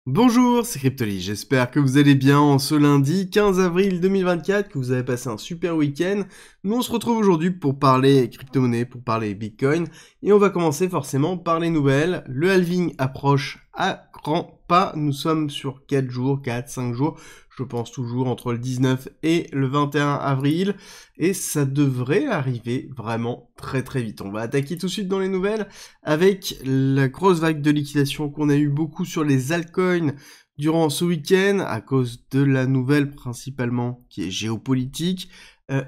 Bonjour, c'est Cryptoly, j'espère que vous allez bien en ce lundi 15 avril 2024, que vous avez passé un super week-end. Nous on se retrouve aujourd'hui pour parler crypto-monnaie, pour parler Bitcoin, et on va commencer forcément par les nouvelles. Le halving approche à grands pas, nous sommes sur 4 jours, 5 jours, je pense toujours entre le 19 et le 21 avril, et ça devrait arriver vraiment très vite. On va attaquer tout de suite dans les nouvelles avec la grosse vague de liquidation qu'on a eu beaucoup sur les altcoins durant ce week-end à cause de la nouvelle principalement qui est géopolitique.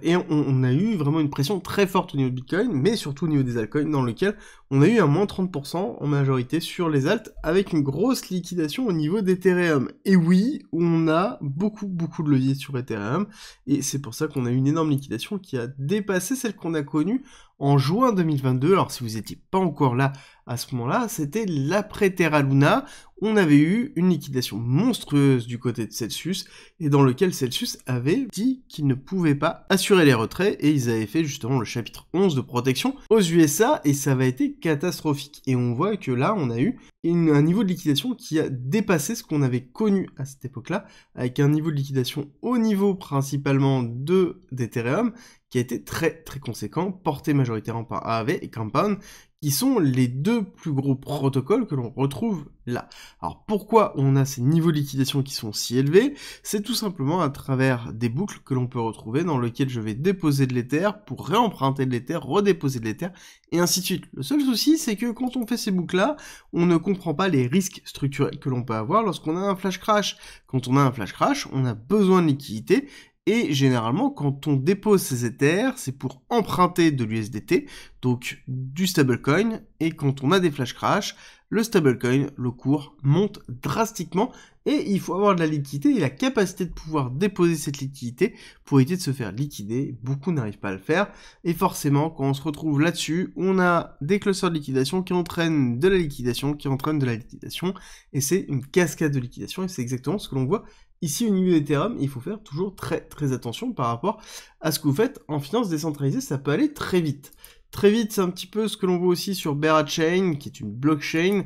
Et on a eu vraiment une pression très forte au niveau de Bitcoin, mais surtout au niveau des altcoins, dans lequel on a eu un moins 30% en majorité sur les alts, avec une grosse liquidation au niveau d'Ethereum. Et oui, on a beaucoup de leviers sur Ethereum, et c'est pour ça qu'on a eu une énorme liquidation qui a dépassé celle qu'on a connue en juin 2022. Alors si vous n'étiez pas encore là à ce moment-là, c'était l'après Terra Luna. On avait eu une liquidation monstrueuse du côté de Celsius, et dans lequel Celsius avait dit qu'il ne pouvait pas assurer les retraits, et ils avaient fait justement le chapitre 11 de protection aux USA, et ça avait été catastrophique. Et on voit que là, on a eu un niveau de liquidation qui a dépassé ce qu'on avait connu à cette époque-là, avec un niveau de liquidation au niveau principalement d'Ethereum, qui a été très conséquent, porté majoritairement par Aave et Compound, qui sont les deux plus gros protocoles que l'on retrouve là. Alors pourquoi on a ces niveaux de liquidation qui sont si élevés? C'est tout simplement à travers des boucles que l'on peut retrouver dans lesquelles je vais déposer de l'Ether pour réemprunter de l'Ether, redéposer de l'Ether, et ainsi de suite. Le seul souci, c'est que quand on fait ces boucles-là, on ne comprend pas les risques structurels que l'on peut avoir lorsqu'on a un flash crash. Quand on a un flash crash, on a besoin de liquidité, et généralement, quand on dépose ces Ethers, c'est pour emprunter de l'USDT, donc du stablecoin, et quand on a des flash crash, le stablecoin, le cours monte drastiquement, et il faut avoir de la liquidité et la capacité de pouvoir déposer cette liquidité pour éviter de se faire liquider. Beaucoup n'arrivent pas à le faire, et forcément, quand on se retrouve là-dessus, on a des clusters de liquidation qui entraînent de la liquidation, et c'est une cascade de liquidation, et c'est exactement ce que l'on voit ici, au niveau d'Ethereum. Il faut faire toujours très attention par rapport à ce que vous faites en finance décentralisée, ça peut aller très vite. Très vite, c'est un petit peu ce que l'on voit aussi sur Bear Chain, qui est une blockchain,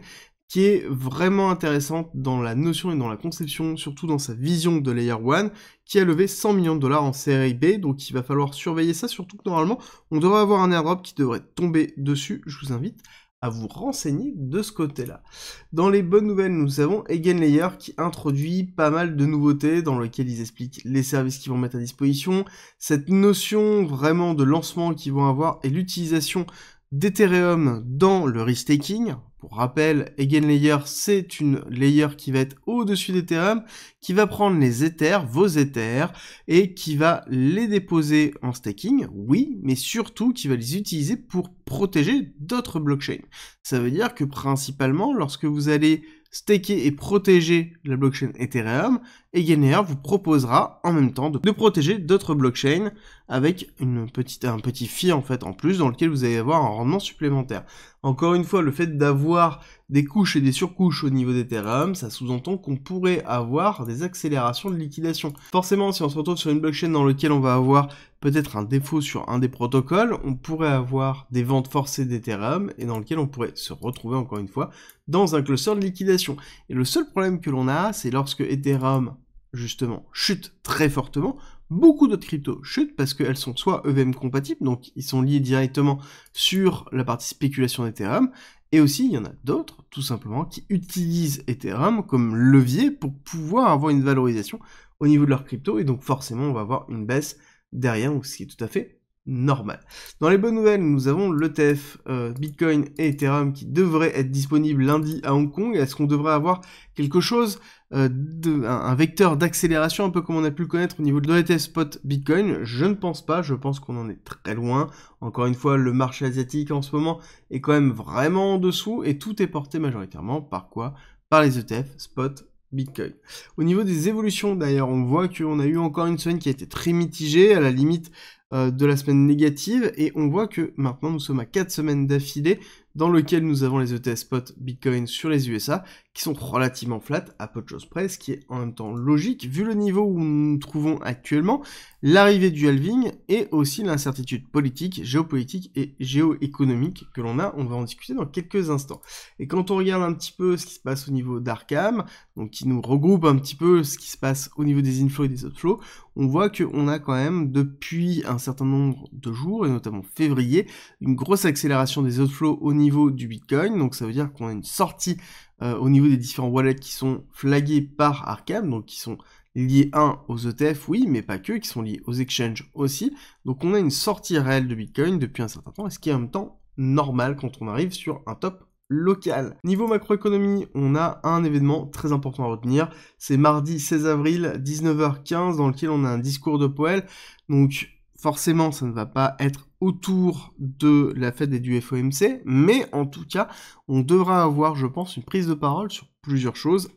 qui est vraiment intéressante dans la notion et dans la conception, surtout dans sa vision de Layer 1, qui a levé 100 millions de dollars en série B, donc il va falloir surveiller ça, surtout que normalement, on devrait avoir un airdrop qui devrait tomber dessus. Je vous invite à vous renseigner de ce côté-là. Dans les bonnes nouvelles, nous avons Eigenlayer qui introduit pas mal de nouveautés dans lesquelles ils expliquent les services qu'ils vont mettre à disposition, cette notion vraiment de lancement qu'ils vont avoir et l'utilisation d'Ethereum dans le restaking. Pour rappel, Eigenlayer, c'est une layer qui va être au-dessus d'Ethereum, qui va prendre les Ethers, vos Ethers, et qui va les déposer en staking, oui, mais surtout qui va les utiliser pour protéger d'autres blockchains. Ça veut dire que principalement, lorsque vous allez staker et protéger la blockchain Ethereum, Eigenlayer vous proposera en même temps de protéger d'autres blockchains avec un petit fee en fait en plus dans lequel vous allez avoir un rendement supplémentaire. Encore une fois, le fait d'avoir des couches et des surcouches au niveau d'Ethereum, ça sous-entend qu'on pourrait avoir des accélérations de liquidation. Forcément, si on se retrouve sur une blockchain dans laquelle on va avoir peut-être un défaut sur un des protocoles, on pourrait avoir des ventes forcées d'Ethereum et dans lequel on pourrait se retrouver encore une fois dans un cluster de liquidation. Et le seul problème que l'on a, c'est lorsque Ethereum justement chute très fortement, beaucoup d'autres cryptos chutent parce qu'elles sont soit EVM compatibles, donc ils sont liés directement sur la partie spéculation d'Ethereum, et aussi il y en a d'autres, tout simplement, qui utilisent Ethereum comme levier pour pouvoir avoir une valorisation au niveau de leur crypto, et donc forcément on va avoir une baisse derrière, ce qui est tout à fait normal. Dans les bonnes nouvelles, nous avons l'ETF Bitcoin et Ethereum qui devrait être disponible lundi à Hong Kong. Est-ce qu'on devrait avoir quelque chose un vecteur d'accélération, un peu comme on a pu le connaître au niveau de l'ETF Spot Bitcoin? Je ne pense pas, je pense qu'on en est très loin. Encore une fois, le marché asiatique en ce moment est quand même vraiment en dessous, et tout est porté majoritairement par quoi? Par les ETF Spot Bitcoin. Au niveau des évolutions, d'ailleurs, on voit qu'on a eu encore une semaine qui a été très mitigée, à la limite, de la semaine négative, et on voit que maintenant nous sommes à 4 semaines d'affilée dans lequel nous avons les ETF spot Bitcoin sur les USA qui sont relativement flat à peu de choses près, ce qui est en même temps logique vu le niveau où nous nous trouvons actuellement, l'arrivée du halving et aussi l'incertitude politique, géopolitique et géoéconomique que l'on a. On va en discuter dans quelques instants. Et quand on regarde un petit peu ce qui se passe au niveau d'Arkham, donc qui nous regroupe un petit peu ce qui se passe au niveau des inflows et des outflows, on voit qu'on a quand même depuis un certain nombre de jours, et notamment février, une grosse accélération des outflows au niveau du Bitcoin, donc ça veut dire qu'on a une sortie au niveau des différents wallets qui sont flagués par Arkham, donc qui sont liés aux ETF, oui, mais pas que, qui sont liés aux exchanges aussi, donc on a une sortie réelle de Bitcoin depuis un certain temps, et ce qui est en même temps normal quand on arrive sur un top local. Niveau macroéconomie, on a un événement très important à retenir, c'est mardi 16 avril, 19h15, dans lequel on a un discours de Powell, donc forcément ça ne va pas être autour de la fête du FOMC, mais en tout cas, on devra avoir, je pense, une prise de parole sur plusieurs choses.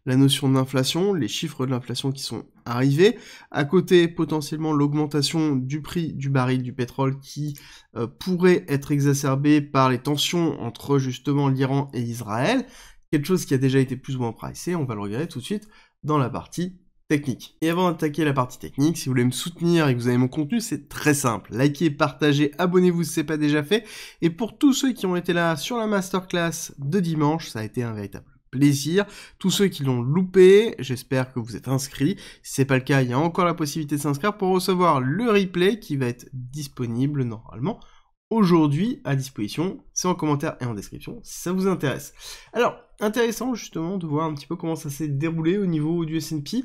La notion d'inflation, les chiffres de l'inflation qui sont arrivés. À côté, potentiellement, l'augmentation du prix du baril du pétrole qui pourrait être exacerbée par les tensions entre, justement, l'Iran et Israël. Quelque chose qui a déjà été plus ou moins pricé, on va le regarder tout de suite dans la partie technique. Et avant d'attaquer la partie technique, si vous voulez me soutenir et que vous avez mon contenu, c'est très simple. Likez, partagez, abonnez-vous si ce n'est pas déjà fait. Et pour tous ceux qui ont été là sur la masterclass de dimanche, ça a été un véritable plaisir. Tous ceux qui l'ont loupé, j'espère que vous êtes inscrits. Si c'est pas le cas, il y a encore la possibilité de s'inscrire pour recevoir le replay qui va être disponible normalement aujourd'hui à disposition. C'est en commentaire et en description si ça vous intéresse. Alors, intéressant justement de voir un petit peu comment ça s'est déroulé au niveau du S&P.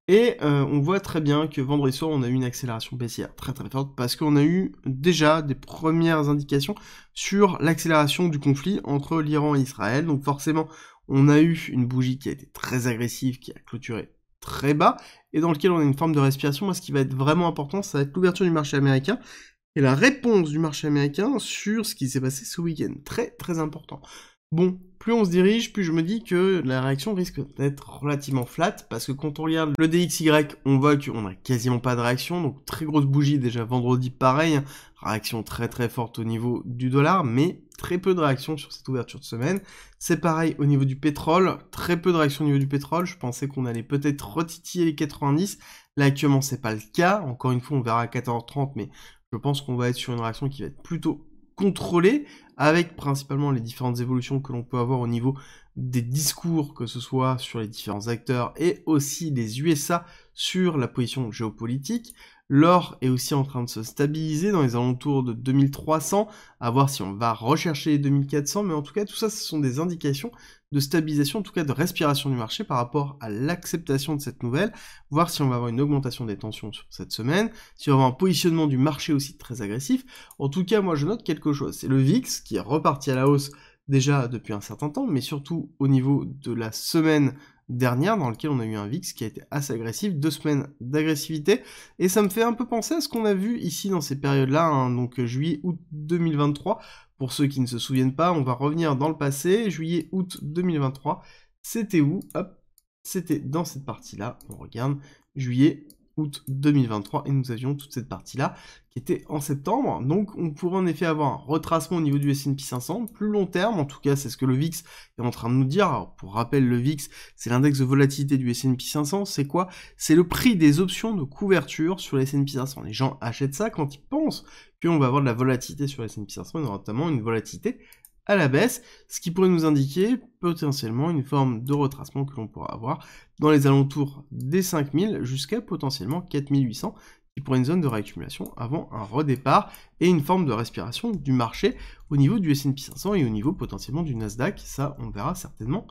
Et on voit très bien que vendredi soir, on a eu une accélération baissière très très forte parce qu'on a eu déjà des premières indications sur l'accélération du conflit entre l'Iran et Israël. Donc forcément, on a eu une bougie qui a été très agressive, qui a clôturé très bas, et dans lequel on a une forme de respiration. Moi, ce qui va être vraiment important, ça va être l'ouverture du marché américain et la réponse du marché américain sur ce qui s'est passé ce week-end. Très très important. Bon, plus on se dirige, plus je me dis que la réaction risque d'être relativement flat, parce que quand on regarde le DXY, on voit qu'on a quasiment pas de réaction, donc très grosse bougie déjà vendredi, pareil, hein, réaction très très forte au niveau du dollar, mais très peu de réaction sur cette ouverture de semaine. C'est pareil au niveau du pétrole, très peu de réaction au niveau du pétrole, je pensais qu'on allait peut-être retitiller les 90, là actuellement c'est pas le cas, encore une fois on verra à 14h30, mais je pense qu'on va être sur une réaction qui va être plutôt contrôlée, avec principalement les différentes évolutions que l'on peut avoir au niveau des discours, que ce soit sur les différents acteurs, et aussi les USA sur la position géopolitique. L'or est aussi en train de se stabiliser dans les alentours de 2300, à voir si on va rechercher les 2400, mais en tout cas tout ça ce sont des indications de stabilisation, en tout cas de respiration du marché par rapport à l'acceptation de cette nouvelle, voir si on va avoir une augmentation des tensions sur cette semaine, si on va avoir un positionnement du marché aussi très agressif. En tout cas, moi je note quelque chose, c'est le VIX qui est reparti à la hausse déjà depuis un certain temps, mais surtout au niveau de la semaine dernière, dans lequel on a eu un VIX qui a été assez agressif, 2 semaines d'agressivité, et ça me fait un peu penser à ce qu'on a vu ici dans ces périodes-là, hein, donc juillet-août 2023, pour ceux qui ne se souviennent pas, on va revenir dans le passé, juillet-août 2023, c'était où? Hop, c'était dans cette partie-là, on regarde, juillet-août 2023, et nous avions toute cette partie-là qui était en septembre, donc on pourrait en effet avoir un retracement au niveau du S&P 500, plus long terme, en tout cas c'est ce que le VIX est en train de nous dire. Alors, pour rappel, le VIX, c'est l'index de volatilité du S&P 500, c'est quoi? C'est le prix des options de couverture sur le S&P 500. Les gens achètent ça quand ils pensent qu'on va avoir de la volatilité sur le S&P 500, et notamment une volatilité à la baisse, ce qui pourrait nous indiquer potentiellement une forme de retracement que l'on pourra avoir dans les alentours des 5000 jusqu'à potentiellement 4800, qui pourrait une zone de réaccumulation avant un redépart et une forme de respiration du marché au niveau du S&P 500 et au niveau potentiellement du Nasdaq. Ça, on verra certainement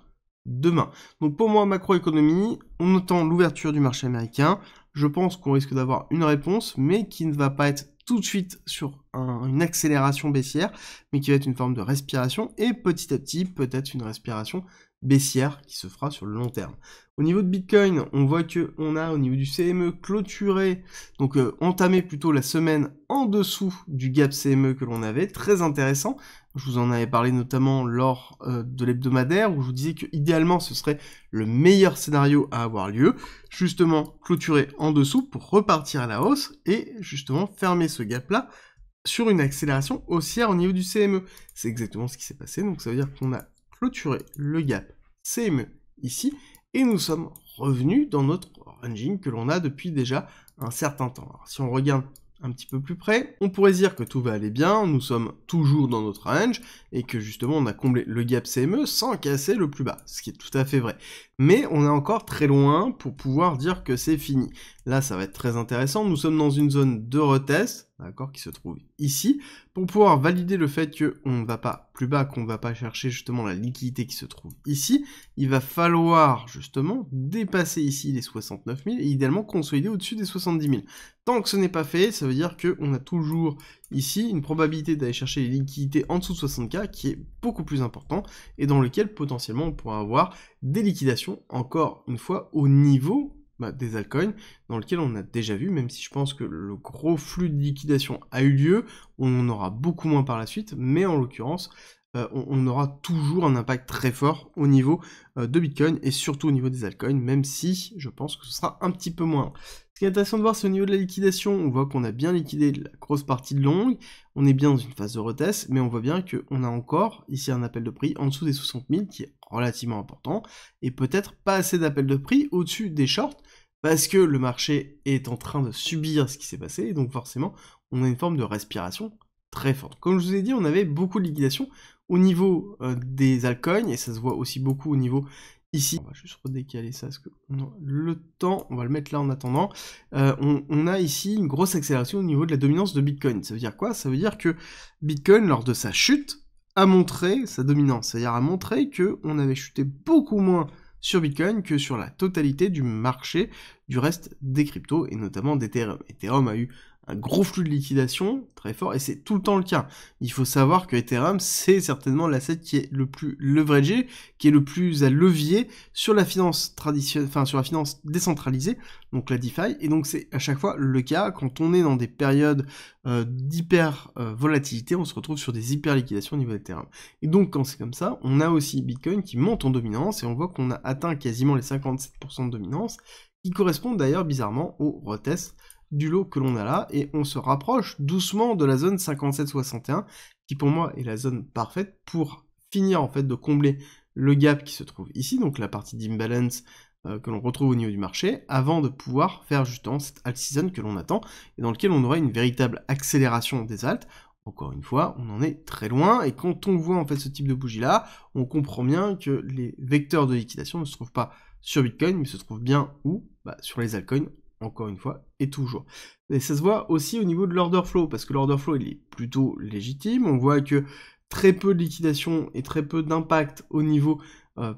demain. Donc pour moi, macroéconomie, on attend l'ouverture du marché américain. Je pense qu'on risque d'avoir une réponse, mais qui ne va pas être tout de suite sur une accélération baissière, mais qui va être une forme de respiration, et petit à petit, peut-être une respiration baissière qui se fera sur le long terme. Au niveau de Bitcoin, on voit que on a au niveau du CME clôturé, donc entamé plutôt la semaine en dessous du gap CME que l'on avait, très intéressant, Je vous en avais parlé notamment lors de l'hebdomadaire, où je vous disais que idéalement ce serait le meilleur scénario à avoir lieu, justement clôturer en dessous pour repartir à la hausse, et justement fermer ce gap-là sur une accélération haussière au niveau du CME. C'est exactement ce qui s'est passé, donc ça veut dire qu'on a clôturé le gap CME ici, et nous sommes revenus dans notre ranging que l'on a depuis déjà un certain temps. Alors, si on regarde un petit peu plus près, on pourrait dire que tout va aller bien, nous sommes toujours dans notre range, et que justement on a comblé le gap CME sans casser le plus bas, ce qui est tout à fait vrai. Mais on est encore très loin pour pouvoir dire que c'est fini. Là, ça va être très intéressant, nous sommes dans une zone de retest, d'accord, qui se trouve ici, pour pouvoir valider le fait qu'on ne va pas plus bas, qu'on ne va pas chercher justement la liquidité qui se trouve ici, il va falloir justement dépasser ici les 69 000 et idéalement consolider au-dessus des 70 000. Tant que ce n'est pas fait, ça veut dire qu'on a toujours ici une probabilité d'aller chercher les liquidités en dessous de 60K qui est beaucoup plus important et dans lequel potentiellement on pourra avoir des liquidations, encore une fois, au niveau des altcoins, dans lequel on a déjà vu, même si je pense que le gros flux de liquidation a eu lieu, on en aura beaucoup moins par la suite, mais en l'occurrence, on aura toujours un impact très fort au niveau de Bitcoin, et surtout au niveau des altcoins, même si je pense que ce sera un petit peu moins. Ce qui est intéressant de voir, c'est au niveau de la liquidation, on voit qu'on a bien liquidé la grosse partie de longue, on est bien dans une phase de retest, mais on voit bien qu'on a encore ici un appel de prix en dessous des 60 000, qui est relativement important, et peut-être pas assez d'appel de prix au-dessus des shorts, parce que le marché est en train de subir ce qui s'est passé, et donc forcément, on a une forme de respiration très forte. Comme je vous ai dit, on avait beaucoup de liquidation au niveau des altcoins, et ça se voit aussi beaucoup au niveau ici. On va juste redécaler ça, parce que le temps, on va le mettre là en attendant. On a ici une grosse accélération au niveau de la dominance de Bitcoin. Ça veut dire quoi? Ça veut dire que Bitcoin, lors de sa chute, a montré sa dominance, c'est-à-dire a montré qu'on avait chuté beaucoup moins sur Bitcoin que sur la totalité du marché du reste des cryptos, et notamment d'Ethereum. Ethereum a eu un gros flux de liquidation très fort, et c'est tout le temps le cas. Il faut savoir que Ethereum, c'est certainement l'asset qui est le plus leveragé, qui est le plus à levier sur la finance traditionnelle, enfin sur la finance décentralisée, donc la DeFi, et donc c'est à chaque fois le cas quand on est dans des périodes d'hyper volatilité, on se retrouve sur des hyper liquidations au niveau d'Ethereum. Et donc quand c'est comme ça, on a aussi Bitcoin qui monte en dominance, et on voit qu'on a atteint quasiment les 57% de dominance, qui correspondent d'ailleurs bizarrement au retest du lot que l'on a là, et on se rapproche doucement de la zone 57-61, qui pour moi est la zone parfaite pour finir en fait de combler le gap qui se trouve ici, donc la partie d'imbalance que l'on retrouve au niveau du marché, avant de pouvoir faire justement cette alt season que l'on attend, et dans lequel on aura une véritable accélération des alts. Encore une fois, on en est très loin, et quand on voit en fait ce type de bougie là, on comprend bien que les vecteurs de liquidation ne se trouvent pas sur Bitcoin, mais se trouvent bien où? Sur les altcoins, encore une fois, et toujours. Et ça se voit aussi au niveau de l'order flow, parce que l'order flow, il est plutôt légitime, on voit que très peu de liquidation et très peu d'impact au niveau,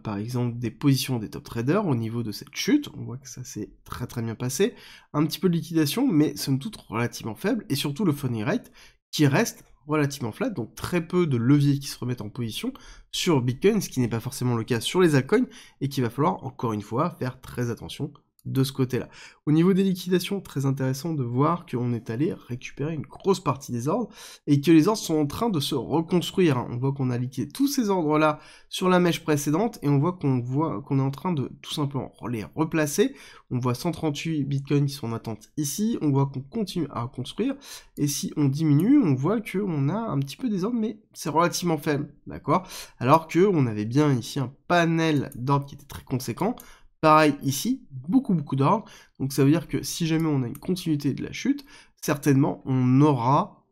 par exemple, des positions des top traders, au niveau de cette chute, on voit que ça s'est très très bien passé, un petit peu de liquidation, mais somme toute relativement faible, et surtout le funding rate, qui reste relativement flat, donc très peu de leviers qui se remettent en position sur Bitcoin, ce qui n'est pas forcément le cas sur les altcoins, et qu'il va falloir, encore une fois, faire très attention de ce côté-là. Au niveau des liquidations, très intéressant de voir qu'on est allé récupérer une grosse partie des ordres, et que les ordres sont en train de se reconstruire. On voit qu'on a liquidé tous ces ordres-là sur la mèche précédente, et on voit qu'on est en train de tout simplement les replacer. On voit 138 bitcoins qui sont en attente ici, on voit qu'on continue à construire, et si on diminue, on voit qu'on a un petit peu des ordres, mais c'est relativement faible, d'accord? Alors qu'on avait bien ici un panel d'ordres qui était très conséquent. Pareil ici, beaucoup d'ordres, donc ça veut dire que si jamais on a une continuité de la chute, certainement on n'aura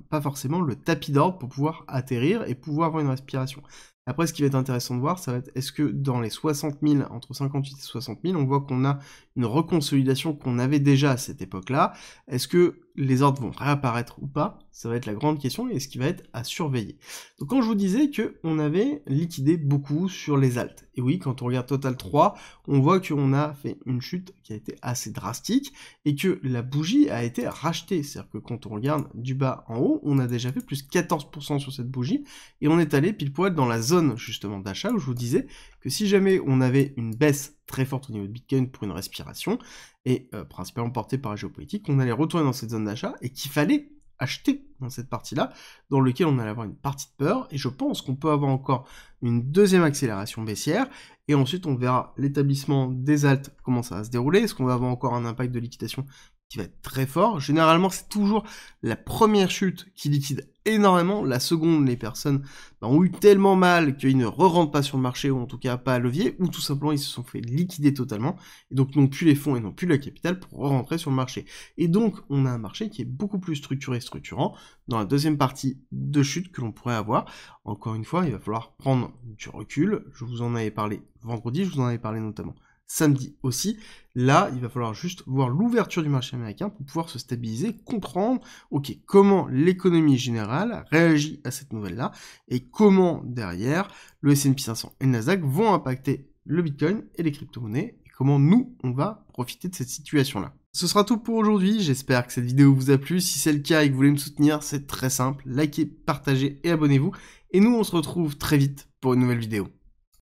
pas forcément le tapis d'ordre pour pouvoir atterrir et pouvoir avoir une respiration. Après, ce qui va être intéressant de voir, ça va être, est-ce que dans les 60 000, entre 58 et 60 000, on voit qu'on a une reconsolidation qu'on avait déjà à cette époque-là. Est-ce que les ordres vont réapparaître ou pas? Ça va être la grande question, et ce qui va être à surveiller. Donc quand je vous disais qu'on avait liquidé beaucoup sur les alts, et oui, quand on regarde Total 3, on voit qu'on a fait une chute qui a été assez drastique, et que la bougie a été rachetée. C'est-à-dire que quand on regarde du bas en haut, on a déjà fait plus 14% sur cette bougie, et on est allé pile poil dans la zone justement d'achat, où je vous disais que si jamais on avait une baisse très forte au niveau de Bitcoin pour une respiration, et principalement portée par la géopolitique, on allait retourner dans cette zone d'achat, et qu'il fallait acheter dans cette partie-là, dans lequel on allait avoir une partie de peur, et je pense qu'on peut avoir encore une deuxième accélération baissière, et ensuite on verra l'établissement des alts, comment ça va se dérouler, est-ce qu'on va avoir encore un impact de liquidation qui va être très fort. Généralement, c'est toujours la première chute qui liquide énormément. La seconde, les personnes ont eu tellement mal qu'ils ne re-rentrent pas sur le marché, ou en tout cas pas à levier, ou tout simplement ils se sont fait liquider totalement, et donc n'ont plus les fonds et n'ont plus la capital pour re-rentrer sur le marché. Et donc, on a un marché qui est beaucoup plus structuré et structurant dans la deuxième partie de chute que l'on pourrait avoir. Encore une fois, il va falloir prendre du recul. Je vous en avais parlé vendredi, je vous en avais parlé notamment samedi aussi. Là, il va falloir juste voir l'ouverture du marché américain pour pouvoir se stabiliser, comprendre, ok, comment l'économie générale réagit à cette nouvelle-là, et comment, derrière, le S&P 500 et le Nasdaq vont impacter le Bitcoin et les crypto-monnaies, et comment nous, on va profiter de cette situation-là. Ce sera tout pour aujourd'hui, j'espère que cette vidéo vous a plu. Si c'est le cas et que vous voulez me soutenir, c'est très simple, likez, partagez et abonnez-vous, et nous, on se retrouve très vite pour une nouvelle vidéo.